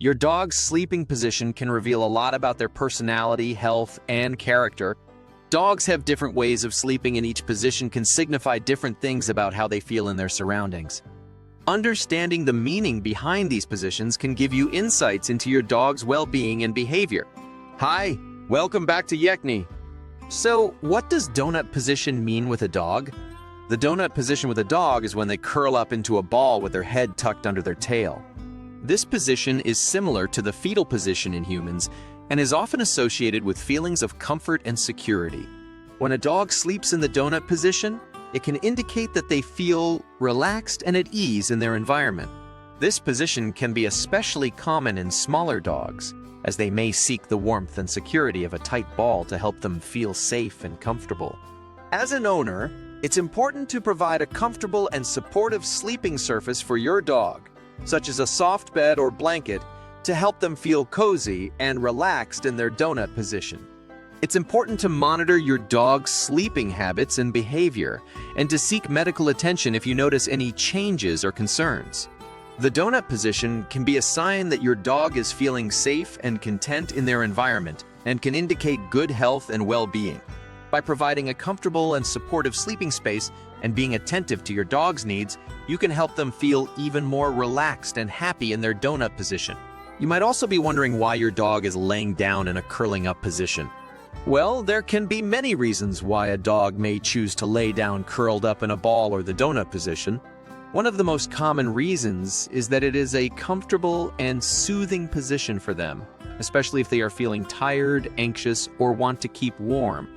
Your dog's sleeping position can reveal a lot about their personality, health, and character. Dogs have different ways of sleeping, and each position can signify different things about how they feel in their surroundings. Understanding the meaning behind these positions can give you insights into your dog's well-being and behavior. Hi, welcome back to Yekni. So, what does donut position mean with a dog? The donut position with a dog is when they curl up into a ball with their head tucked under their tail. This position is similar to the fetal position in humans and is often associated with feelings of comfort and security. When a dog sleeps in the donut position, it can indicate that they feel relaxed and at ease in their environment. This position can be especially common in smaller dogs, as they may seek the warmth and security of a tight ball to help them feel safe and comfortable. As an owner, it's important to provide a comfortable and supportive sleeping surface for your dog, such as a soft bed or blanket, to help them feel cozy and relaxed in their donut position. It's important to monitor your dog's sleeping habits and behavior, and to seek medical attention if you notice any changes or concerns. The donut position can be a sign that your dog is feeling safe and content in their environment, and can indicate good health and well-being. By providing a comfortable and supportive sleeping space and being attentive to your dog's needs, you can help them feel even more relaxed and happy in their donut position. You might also be wondering why your dog is laying down in a curling up position. Well, there can be many reasons why a dog may choose to lay down curled up in a ball or the donut position. One of the most common reasons is that it is a comfortable and soothing position for them, especially if they are feeling tired, anxious, or want to keep warm.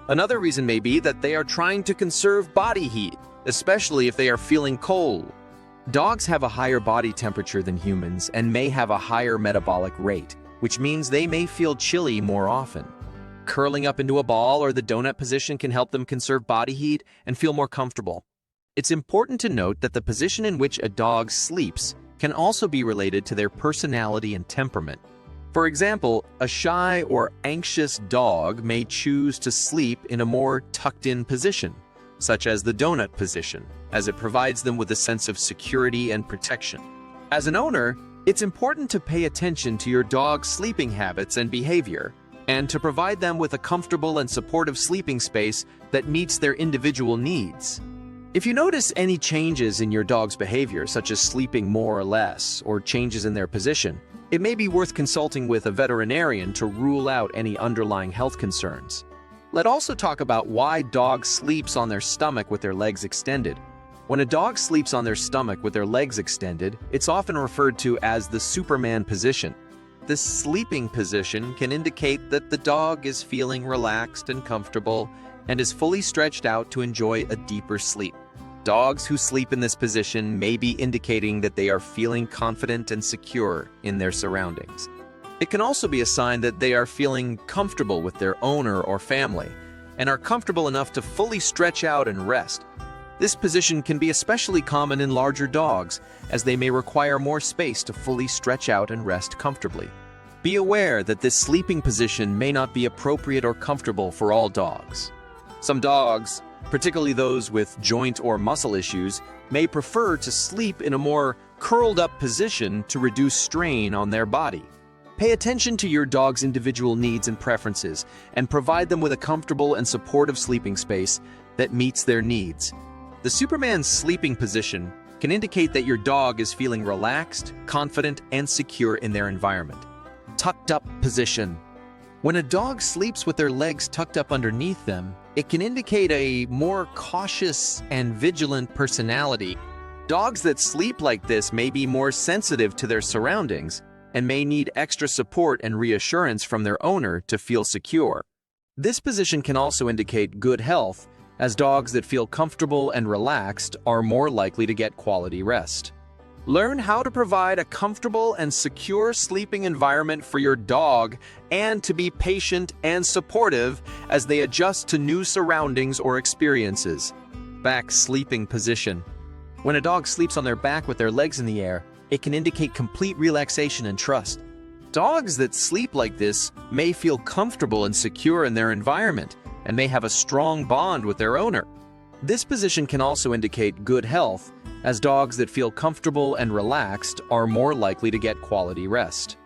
Another reason may be that they are trying to conserve body heat, especially if they are feeling cold. Dogs have a higher body temperature than humans and may have a higher metabolic rate, which means they may feel chilly more often. Curling up into a ball or the donut position can help them conserve body heat and feel more comfortable. It's important to note that the position in which a dog sleeps can also be related to their personality and temperament. For example, a shy or anxious dog may choose to sleep in a more tucked-in position, such as the donut position, as it provides them with a sense of security and protection. As an owner, it's important to pay attention to your dog's sleeping habits and behavior, and to provide them with a comfortable and supportive sleeping space that meets their individual needs. If you notice any changes in your dog's behavior, such as sleeping more or less, or changes in their position, it may be worth consulting with a veterinarian to rule out any underlying health concerns. Let's also talk about why dogs sleep on their stomach with their legs extended. When a dog sleeps on their stomach with their legs extended, it's often referred to as the Superman position. This sleeping position can indicate that the dog is feeling relaxed and comfortable and is fully stretched out to enjoy a deeper sleep. Dogs who sleep in this position may be indicating that they are feeling confident and secure in their surroundings. It can also be a sign that they are feeling comfortable with their owner or family and are comfortable enough to fully stretch out and rest. This position can be especially common in larger dogs, as they may require more space to fully stretch out and rest comfortably. Be aware that this sleeping position may not be appropriate or comfortable for all dogs. Some dogs, particularly those with joint or muscle issues, may prefer to sleep in a more curled up position to reduce strain on their body. Pay attention to your dog's individual needs and preferences, and provide them with a comfortable and supportive sleeping space that meets their needs. The Superman sleeping position can indicate that your dog is feeling relaxed, confident, and secure in their environment. Tucked up position. When a dog sleeps with their legs tucked up underneath them, it can indicate a more cautious and vigilant personality. Dogs that sleep like this may be more sensitive to their surroundings and may need extra support and reassurance from their owner to feel secure. This position can also indicate good health, as dogs that feel comfortable and relaxed are more likely to get quality rest. Learn how to provide a comfortable and secure sleeping environment for your dog, and to be patient and supportive as they adjust to new surroundings or experiences. Back sleeping position. When a dog sleeps on their back with their legs in the air, it can indicate complete relaxation and trust. Dogs that sleep like this may feel comfortable and secure in their environment and may have a strong bond with their owner. This position can also indicate good health, as dogs that feel comfortable and relaxed are more likely to get quality rest.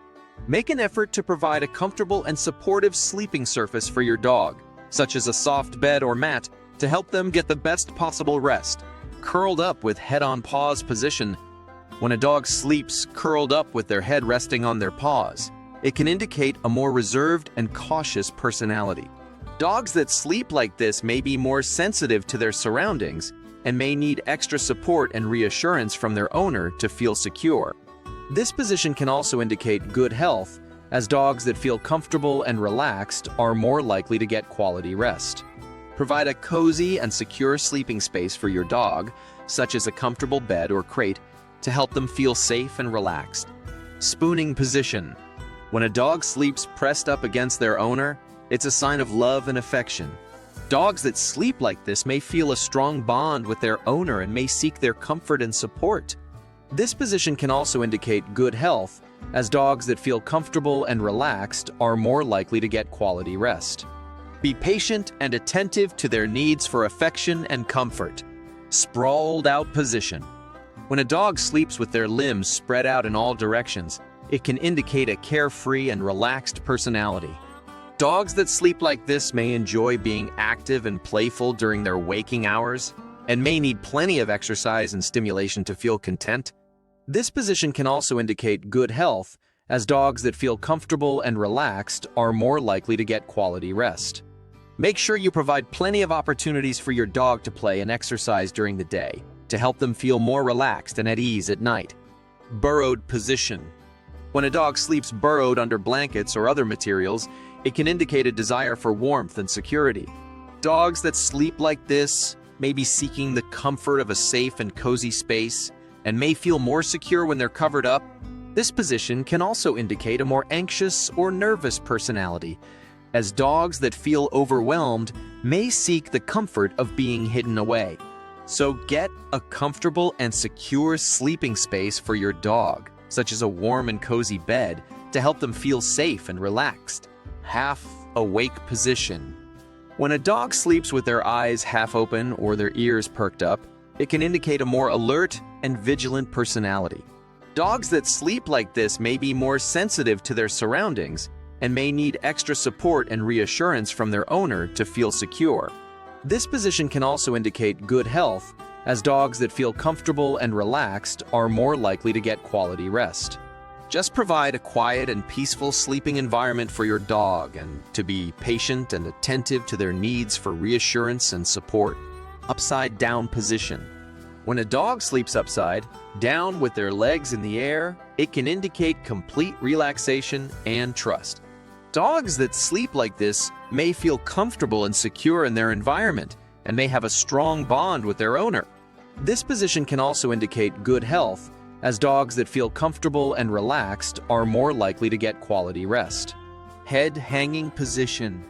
Make an effort to provide a comfortable and supportive sleeping surface for your dog, such as a soft bed or mat, to help them get the best possible rest. Curled up with head on paws position. When a dog sleeps curled up with their head resting on their paws, it can indicate a more reserved and cautious personality. Dogs that sleep like this may be more sensitive to their surroundings and may need extra support and reassurance from their owner to feel secure. This position can also indicate good health, as dogs that feel comfortable and relaxed are more likely to get quality rest. Provide a cozy and secure sleeping space for your dog, such as a comfortable bed or crate, to help them feel safe and relaxed. Spooning position. When a dog sleeps pressed up against their owner, it's a sign of love and affection. Dogs that sleep like this may feel a strong bond with their owner and may seek their comfort and support. This position can also indicate good health, as dogs that feel comfortable and relaxed are more likely to get quality rest. Be patient and attentive to their needs for affection and comfort. Sprawled out position. When a dog sleeps with their limbs spread out in all directions, it can indicate a carefree and relaxed personality. Dogs that sleep like this may enjoy being active and playful during their waking hours and may need plenty of exercise and stimulation to feel content. This position can also indicate good health, as dogs that feel comfortable and relaxed are more likely to get quality rest. Make sure you provide plenty of opportunities for your dog to play and exercise during the day to help them feel more relaxed and at ease at night. Burrowed position. When a dog sleeps burrowed under blankets or other materials, it can indicate a desire for warmth and security. Dogs that sleep like this may be seeking the comfort of a safe and cozy space and may feel more secure when they're covered up. This position can also indicate a more anxious or nervous personality, as dogs that feel overwhelmed may seek the comfort of being hidden away. So get a comfortable and secure sleeping space for your dog, such as a warm and cozy bed, to help them feel safe and relaxed. Half awake position. When a dog sleeps with their eyes half open or their ears perked up, it can indicate a more alert and vigilant personality. Dogs that sleep like this may be more sensitive to their surroundings and may need extra support and reassurance from their owner to feel secure. This position can also indicate good health, as dogs that feel comfortable and relaxed are more likely to get quality rest. Just provide a quiet and peaceful sleeping environment for your dog and to be patient and attentive to their needs for reassurance and support. Upside down position. When a dog sleeps upside down with their legs in the air, it can indicate complete relaxation and trust. Dogs that sleep like this may feel comfortable and secure in their environment and may have a strong bond with their owner. This position can also indicate good health, as dogs that feel comfortable and relaxed are more likely to get quality rest. Head hanging position.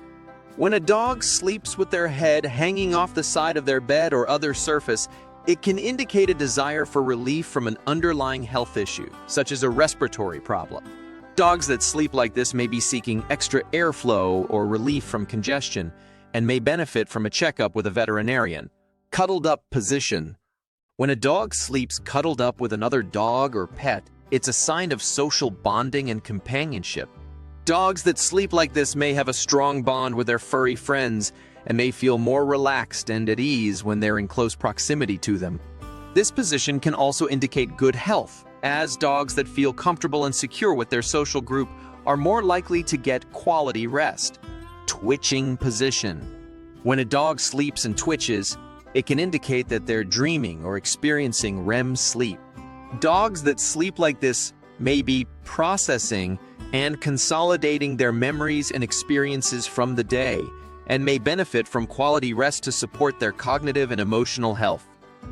When a dog sleeps with their head hanging off the side of their bed or other surface, it can indicate a desire for relief from an underlying health issue, such as a respiratory problem. Dogs that sleep like this may be seeking extra airflow or relief from congestion and may benefit from a checkup with a veterinarian. Cuddled up position. When a dog sleeps cuddled up with another dog or pet, it's a sign of social bonding and companionship. Dogs that sleep like this may have a strong bond with their furry friends and may feel more relaxed and at ease when they're in close proximity to them. This position can also indicate good health, as dogs that feel comfortable and secure with their social group are more likely to get quality rest. Twitching position. When a dog sleeps and twitches, it can indicate that they're dreaming or experiencing REM sleep. Dogs that sleep like this may be processing and consolidating their memories and experiences from the day and may benefit from quality rest to support their cognitive and emotional health.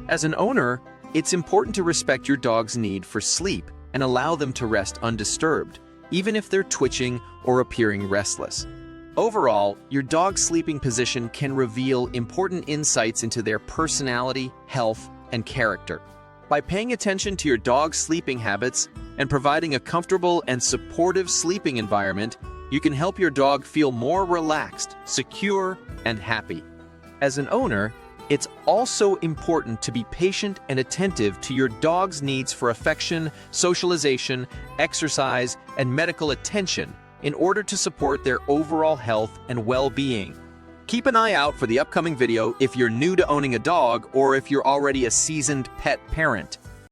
As an owner, it's important to respect your dog's need for sleep and allow them to rest undisturbed, even if they're twitching or appearing restless. Overall, your dog's sleeping position can reveal important insights into their personality, health, and character. By paying attention to your dog's sleeping habits and providing a comfortable and supportive sleeping environment, you can help your dog feel more relaxed, secure, and happy. As an owner, It's also important to be patient and attentive to your dog's needs for affection, socialization, exercise, and medical attention in order to support their overall health and well-being. Keep an eye out for the upcoming video if you're new to owning a dog or if you're already a seasoned pet parent.